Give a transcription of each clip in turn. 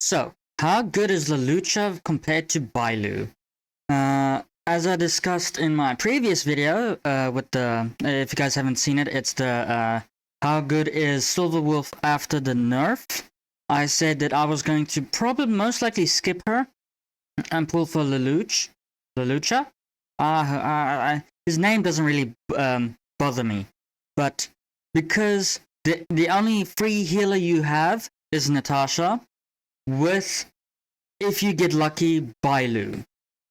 So, how good is Luocha compared to Bailu? As I discussed in my previous video, with the if you guys haven't seen it, it's the how good is Silver Wolf after the nerf. I said that I was going to probably most likely skip her and pull for Luocha. His name doesn't really bother me, but because the only free healer you have is Natasha, with, if you get lucky, Bailu.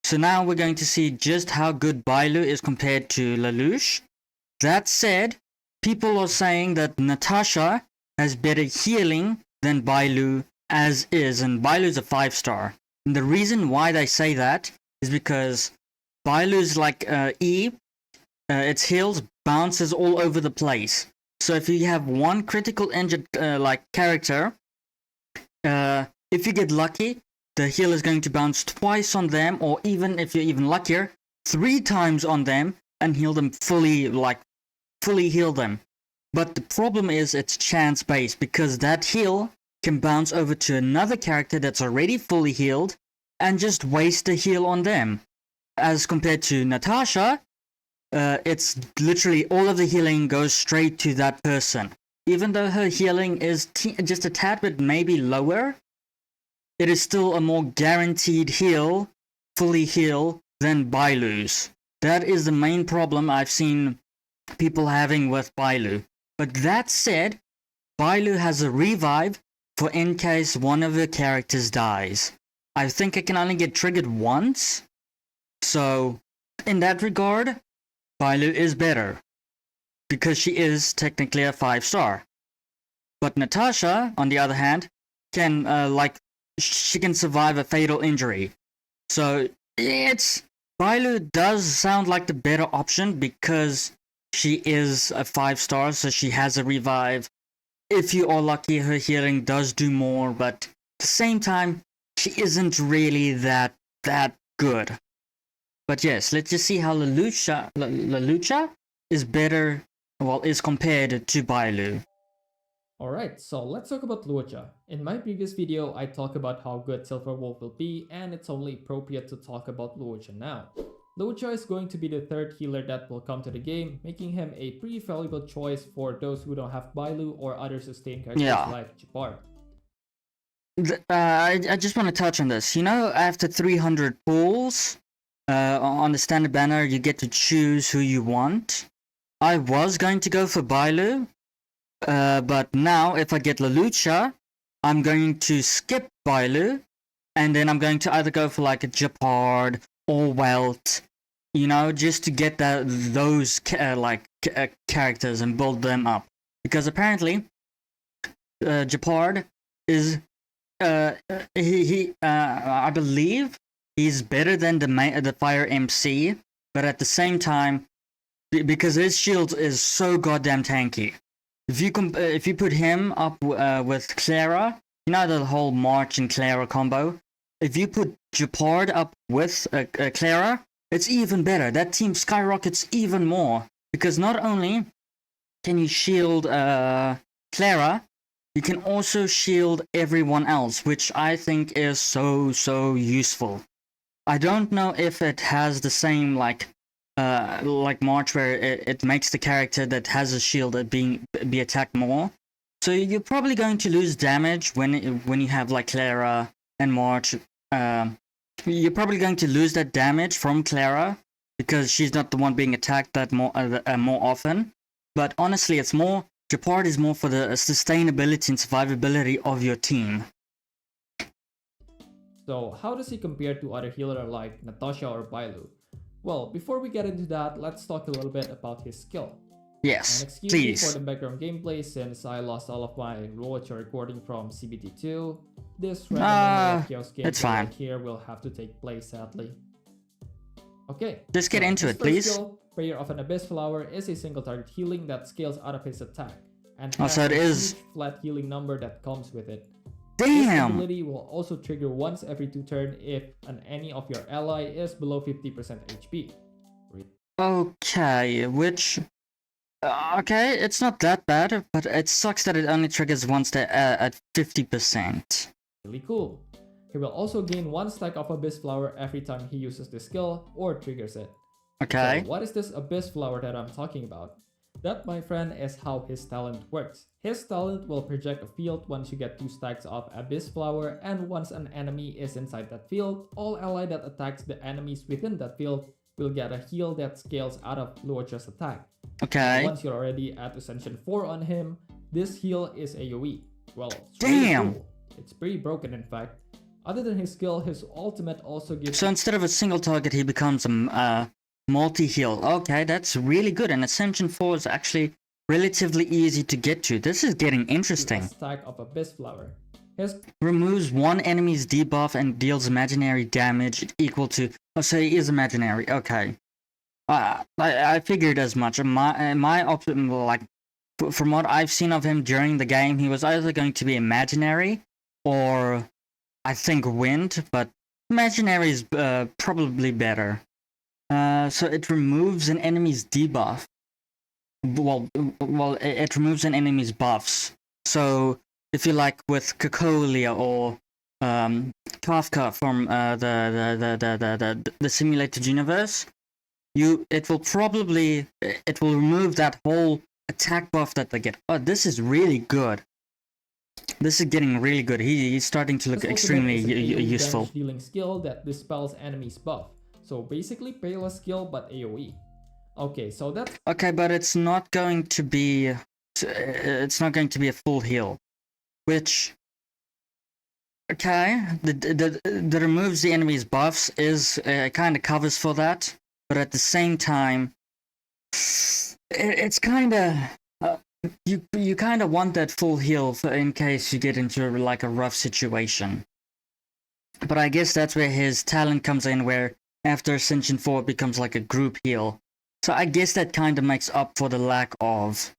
So now we're going to see just how good Bailu is compared to Lelouch. That said, people are saying that Natasha has better healing than Bailu as is, and Bailu is a 5-star. And the reason why they say that is because Bailu's like its heals bounces all over the place. So if you have one critical injured like character, if you get lucky, the heal is going to bounce twice on them, or even if you're even luckier, 3 times on them and heal them fully heal them. But the problem is it's chance based, because that heal can bounce over to another character that's already fully healed and just waste a heal on them. As compared to Natasha, it's literally all of the healing goes straight to that person. Even though her healing is just a tad bit maybe lower, it is still a more guaranteed heal, fully heal, than Bailu's. That is the main problem I've seen people having with Bailu. But that said, Bailu has a revive for in case one of the characters dies. I think it can only get triggered once. So, in that regard, Bailu is better, because she is technically a 5-star. But Natasha, on the other hand, can she can survive a fatal injury. So Bailu does sound like the better option because she is a 5-star, so she has a revive. If you are lucky, her healing does do more, but at the same time, she isn't really that good. But yes, let's just see how Luocha is better, is compared to Bailu. Alright, so let's talk about Luocha. In my previous video, I talked about how good Silver Wolf will be, and it's only appropriate to talk about Luocha now. Luocha is going to be the 3rd healer that will come to the game, making him a pretty valuable choice for those who don't have Bailu or other sustained characters like Japar. I just want to touch on this. You know, after 300 pulls, on the standard banner, you get to choose who you want. I was going to go for Bailu, but now if I get Luocha, I'm going to skip Bailu, and then I'm going to either go for like a Japard or Welt, you know, just to get those characters and build them up. Because apparently, Japard is I believe he's better than the Fire MC, but at the same time, because his shield is so goddamn tanky. If you put him up with Clara, you know the whole March and Clara combo. If you put Japard up with Clara, it's even better. That team skyrockets even more, because not only can you shield Clara, you can also shield everyone else, which I think is so useful. I don't know if it has the same like March, where it makes the character that has a shield be attacked more. So you're probably going to lose damage when you have like Clara and March. You're probably going to lose that damage from Clara because she's not the one being attacked that more often. But honestly, Japard is more for the sustainability and survivability of your team. So how does he compare to other healers like Natasha or Bailu? Well, before we get into that, let's talk a little bit about his skill. Yes, and excuse please. me for the background gameplay since I lost all of my Luocha recording from CBT2. This random chaos gameplay here will have to take place, sadly. Okay, just get into it, please. Skill, Prayer of an Abyss Flower is a single target healing that scales out of his attack, and has a huge flat healing number that comes with it. Damn! This ability will also trigger once every 2 turns if any of your ally is below 50% HP. Okay, which Okay, it's not that bad, but it sucks that it only triggers once they're at 50%. really cool. He will also gain 1 stack of Abyss Flower every time he uses this skill or triggers it. Okay. So what is this Abyss Flower that I'm talking about? That, my friend, is how his talent works. His talent will project a field once you get 2 stacks of Abyss Flower, and once an enemy is inside that field, all ally that attacks the enemies within that field will get a heal that scales out of Luocha's attack. Okay. And once you're already at Ascension 4 on him, this heal is AoE. Well, it's Damn! really cool. It's pretty broken, in fact. Other than his skill, his ultimate also gives... So instead of a single target, he becomes a multi-heal. Okay, that's really good. And Ascension 4 is actually relatively easy to get to. This is getting interesting. A stack of Abyss Flower. His removes one enemy's debuff and deals imaginary damage equal to... Oh, so he is imaginary. Okay. I figured as much. Like, from what I've seen of him during the game, he was either going to be imaginary or I think wind, but imaginary is probably better. So it removes an enemy's debuff. Well, it removes an enemy's buffs. So if you like with Cacolia or Kafka from the simulated universe, it will remove that whole attack buff that they get. Oh, this is really good. This is getting really good. He's starting to look extremely useful. Dealing skill that dispels enemies buff. So basically Payla's skill but AoE. Okay, so that's okay, but it's not going to be a full heal, which okay, the removes the enemy's buffs is kind of covers for that, but at the same time, it's kind of you kind of want that full heal in case you get into like a rough situation. But I guess that's where his talent comes in, where after Ascension 4 it becomes like a group heal. So I guess that kind of makes up for the lack of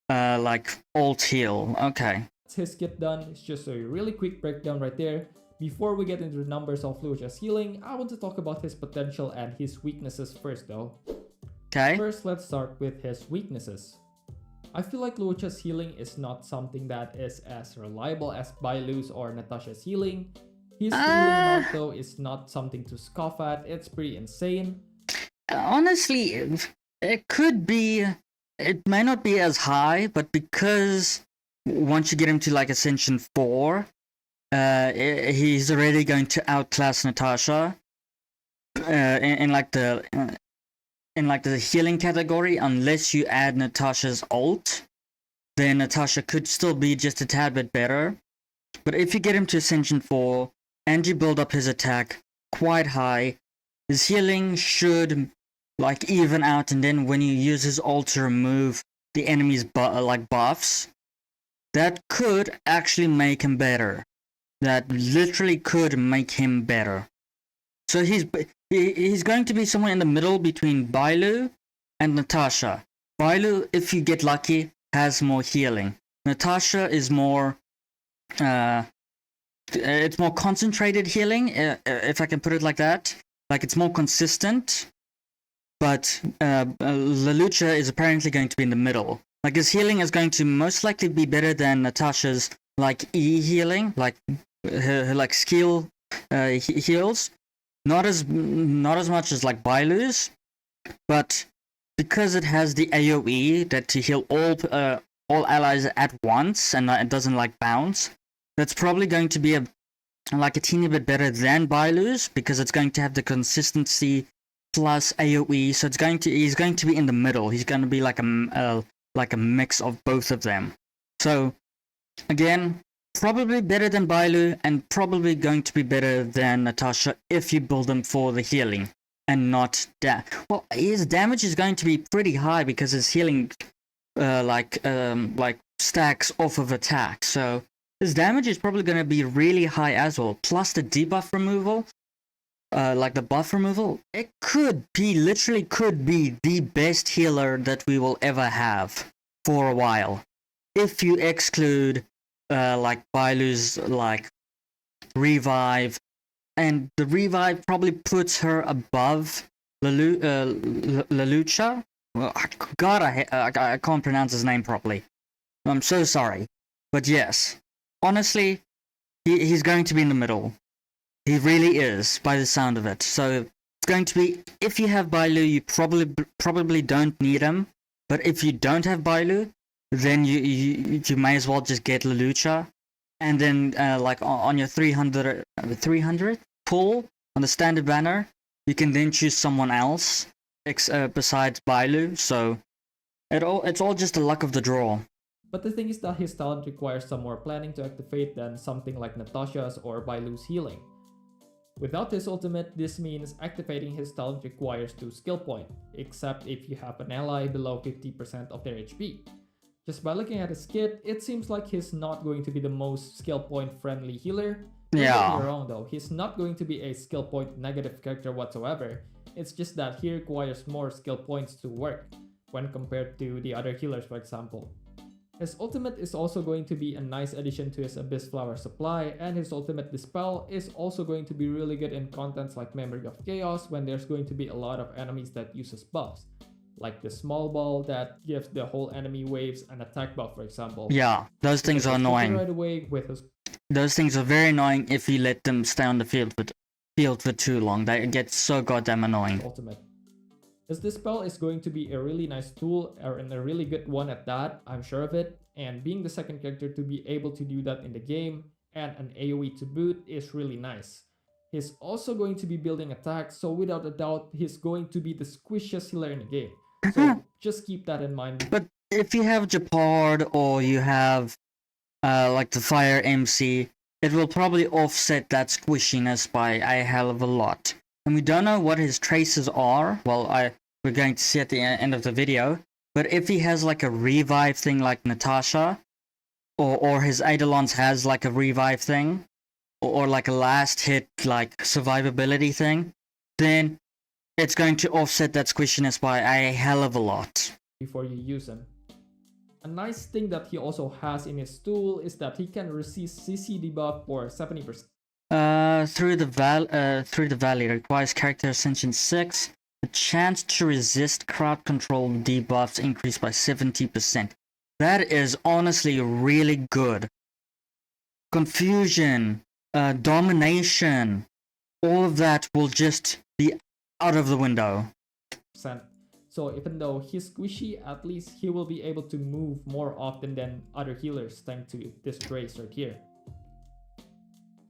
like alt heal. Okay. His kit done. It's just a really quick breakdown right there. Before we get into the numbers of Luocha's healing, I want to talk about his potential and his weaknesses first though. Okay. First, let's start with his weaknesses. I feel like Luocha's healing is not something that is as reliable as Bailu's or Natasha's healing. His healing amount though is not something to scoff at. It's pretty insane. Honestly, it could be, it may not be as high, but because once you get him to like Ascension 4, he's already going to outclass Natasha in like the healing category. Unless you add Natasha's ult, then Natasha could still be just a tad bit better. But if you get him to Ascension 4 and you build up his attack quite high, his healing should like even out, and then when you use his ult to remove the enemy's buffs, that could actually make him better. That literally could make him better. So he's going to be somewhere in the middle between Bailu and Natasha. Bailu, if you get lucky, has more healing. Natasha is more it's more concentrated healing, if I can put it like that. Like, it's more consistent. But Luocha is apparently going to be in the middle. Like, his healing is going to most likely be better than Natasha's like E healing, like her like skill heals. Not as much as like Bailu's, but because it has the AoE that to heal all allies at once and it doesn't like bounce, that's probably going to be a teeny bit better than Bailu's, because it's going to have the consistency plus AoE. So he's going to be in the middle. He's going to be like a mix of both of them. So again, probably better than Bailu, and probably going to be better than Natasha if you build him for the healing and not well, his damage is going to be pretty high because his healing like stacks off of attack. So his damage is probably going to be really high as well. Plus the debuff removal, like the buff removal, it literally could be the best healer that we will ever have for a while. If you exclude like Bailu's like revive, and the revive probably puts her above Luocha. Well, God, I can't pronounce his name properly. I'm so sorry, but yes, honestly, he's going to be in the middle. He really is, by the sound of it. So it's going to be, if you have Bailu, you probably don't need him. But if you don't have Bailu, then you may as well just get Luocha. And then like on your 300 pull on the standard banner, you can then choose someone else besides Bailu. So it's all just the luck of the draw. But the thing is that his talent requires some more planning to activate than something like Natasha's or Bailu's healing. Without his ultimate, this means activating his talent requires 2 skill points, except if you have an ally below 50% of their HP. Just by looking at his kit, it seems like he's not going to be the most skill point friendly healer. Don't get me wrong though, he's not going to be a skill point negative character whatsoever. It's just that he requires more skill points to work when compared to the other healers, for example. His ultimate is also going to be a nice addition to his Abyss Flower supply, and his ultimate Dispel is also going to be really good in contents like Memory of Chaos when there's going to be a lot of enemies that uses buffs. Like the small ball that gives the whole enemy waves an attack buff, for example. Yeah, those things are annoying. Right away with his... Those things are very annoying if you let them stay on the field for too long. They get so goddamn annoying. Ultimate. His Dispel is going to be a really nice tool, and a really good one at that, I'm sure of it. And being the second character to be able to do that in the game, and an AoE to boot, is really nice. He's also going to be building attacks, so without a doubt, he's going to be the squishiest healer in the game. So just keep that in mind. But if you have Japard or you have like the Fire MC, it will probably offset that squishiness by a hell of a lot. And we don't know what his traces are. Well, we're going to see at the end of the video. But if he has like a revive thing like Natasha, or his Eidolons has like a revive thing, or like a last hit like survivability thing, then it's going to offset that squishiness by a hell of a lot. Before you use him. A nice thing that he also has in his tool is that he can resist CC debuff for 70%. Through the valley requires character ascension 6. The chance to resist crowd control debuffs increased by 70%. That is honestly really good. Confusion, domination, all of that will just be out of the window. So even though he's squishy, at least he will be able to move more often than other healers thanks to this trace right here.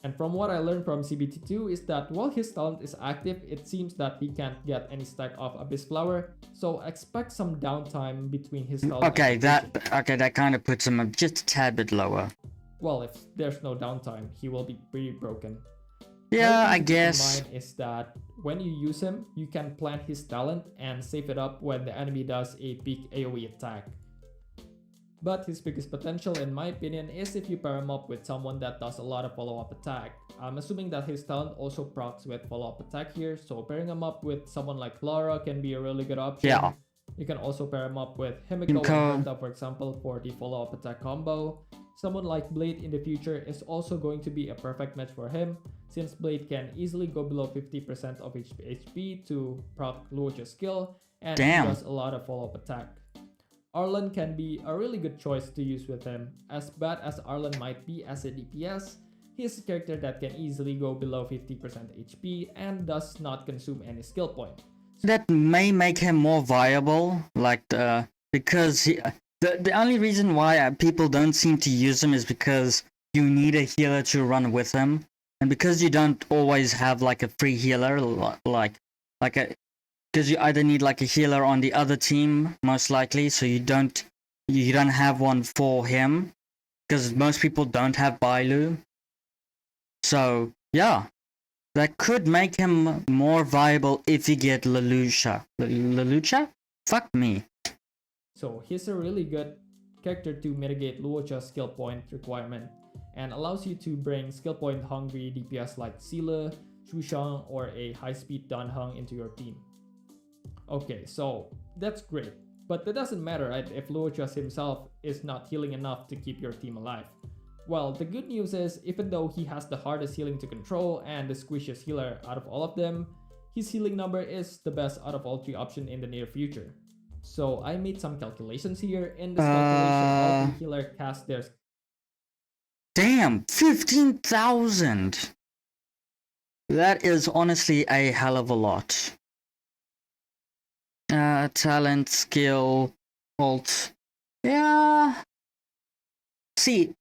And from what I learned from CBT2 is that while his talent is active, it seems that he can't get any stack of Abyss Flower, so expect some downtime between his talent. Okay, that kind of puts him just a tad bit lower. Well, if there's no downtime, he will be pretty broken. Yeah, I guess. Mine is that when you use him, you can plant his talent and save it up when the enemy does a big AoE attack. But his biggest potential in my opinion is if you pair him up with someone that does a lot of follow-up attack. I'm assuming that his talent also procs with follow-up attack here, so pairing him up with someone like Lara can be a really good option. Yeah. You can also pair him up with Himiko and Herta, for example, for the follow-up attack combo. Someone like Blade in the future is also going to be a perfect match for him, since Blade can easily go below 50% of HP to proc Luocha's skill, and he does a lot of follow-up attack. Arlan can be a really good choice to use with him. As bad as Arlan might be as a DPS, he is a character that can easily go below 50% HP and does not consume any skill point. That may make him more viable, because the only reason why people don't seem to use him is because you need a healer to run with him, and because you don't always have like a free healer, because you either need like a healer on the other team, most likely, so you don't have one for him, because most people don't have Bailu. So yeah, that could make him more viable if you get Luocha. Luocha? Fuck me. So he's a really good character to mitigate Luocha's skill point requirement, and allows you to bring skill point hungry DPS like Sila, Shushang, or a high speed Dan Heng into your team. Okay, so that's great, but that doesn't matter, right, if Luocha himself is not healing enough to keep your team alive. Well, the good news is, even though he has the hardest healing to control and the squishiest healer out of all of them, his healing number is the best out of all 3 options in the near future. So I made some calculations here. In this calculation, all 3 healers cast their... Damn, 15,000. That is honestly a hell of a lot. Talent, skill, ult. Yeah. See,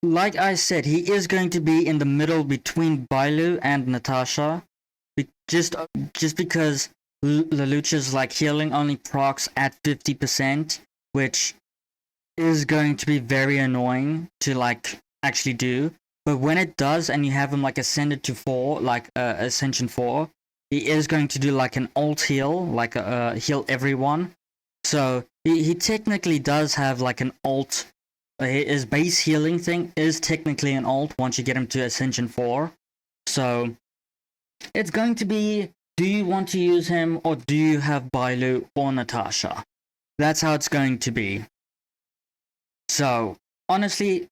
like I said, he is going to be in the middle between Bailu and Natasha. Just because Lelouch's like healing only procs at 50%, which is going to be very annoying to like actually do. But when it does, and you have him like ascended to 4, like ascension 4, he is going to do like an ult heal, like heal everyone. So he technically does have like an ult. His base healing thing is technically an ult once you get him to ascension 4. So it's going to be, do you want to use him or do you have Bailu or Natasha? That's how it's going to be. So honestly,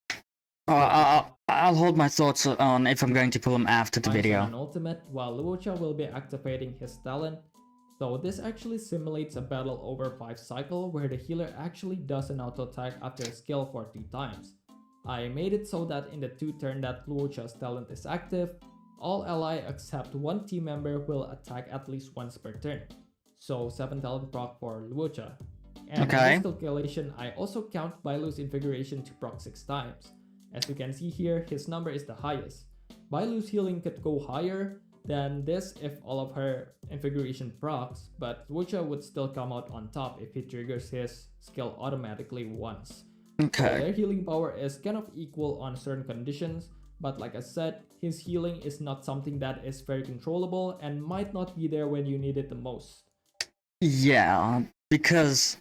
I'll hold my thoughts on if I'm going to pull him after the video. An ultimate, while Luocha will be activating his talent. So this actually simulates a battle over 5 cycle where the healer actually does an auto attack after a skill for 2 times. I made it so that in the 2 turn that Luocha's talent is active, all ally except 1 team member will attack at least once per turn. So 7 talent proc for Luocha. And in this calculation, I also count Bailu's Invigoration to proc 6 times. As you can see here, his number is the highest. Bailu's healing could go higher than this if all of her Invigoration procs, but Luocha would still come out on top if he triggers his skill automatically once. Okay. So their healing power is kind of equal on certain conditions, but like I said, his healing is not something that is very controllable and might not be there when you need it the most. Yeah, because...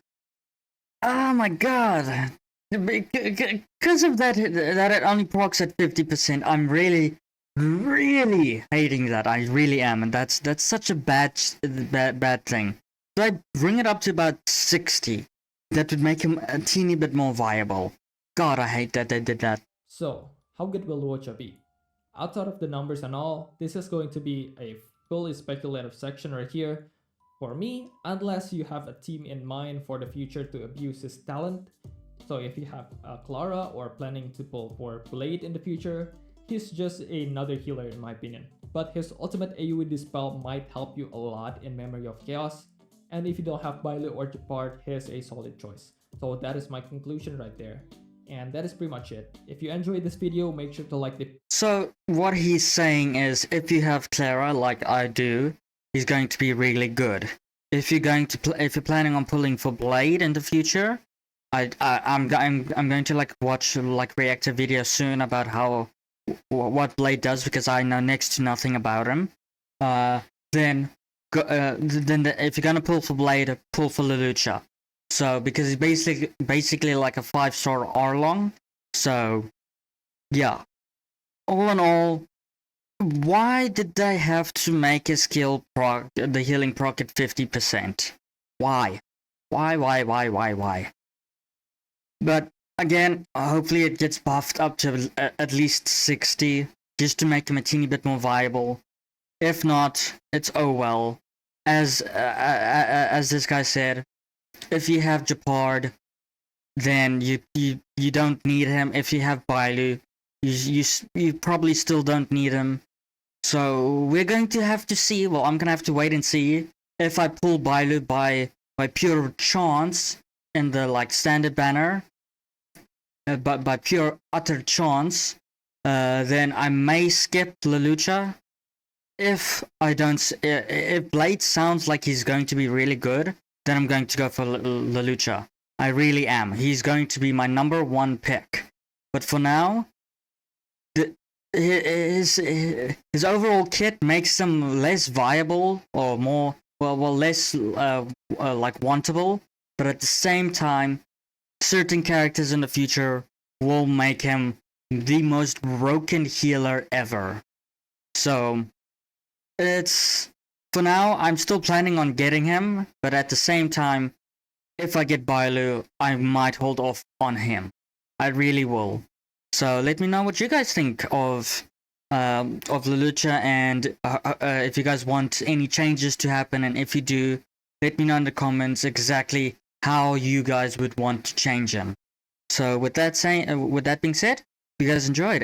oh my god! Because of that it only procs at 50%, I'm really hating that. I really am, and that's such a bad thing. So I bring it up to about 60. That would make him a teeny bit more viable. God, I hate that they did that. So, how good will Luocha be? Outside of the numbers and all, this is going to be a fully speculative section right here. For me, unless you have a team in mind for the future to abuse his talent. So if you have Clara or planning to pull for Blade in the future, he's just another healer in my opinion. But his ultimate AoE Dispel might help you a lot in Memory of Chaos. And if you don't have Bailu or Japard, he's a solid choice. So that is my conclusion right there. And that is pretty much it. If you enjoyed this video, make sure to like the... So what he's saying is, if you have Clara like I do, he's going to be really good. If you're going to if you're planning on pulling for Blade in the future, I'm going to like watch like reactor video soon about how what Blade does, because I know next to nothing about him. Then if you're gonna pull for Blade, pull for Luocha. So because he's basically like a 5-star Arlong. So yeah. All in all, why did they have to make his skill proc, the healing proc at 50%? Why? Why? But again, hopefully it gets buffed up to at least 60, just to make him a teeny bit more viable. If not, it's oh well. As this guy said, if you have Japard, then you don't need him. If you have Bailu, you probably still don't need him. So we're going to have to see. Well, I'm gonna have to wait and see if I pull Bailu by pure chance in the like standard banner, but by pure utter chance, then I may skip Luocha. If Blade sounds like he's going to be really good, then I'm going to go for Luocha. I really am. He's going to be my number 1 pick. But for now, his overall kit makes him less viable or more less like wantable. But at the same time, certain characters in the future will make him the most broken healer ever. So it's, for now, I'm still planning on getting him, but at the same time, if I get Bailu, I might hold off on him. I really will. So let me know what you guys think of Luocha, and if you guys want any changes to happen, and if you do, let me know in the comments exactly how you guys would want to change him. So with that being said, you guys enjoyed.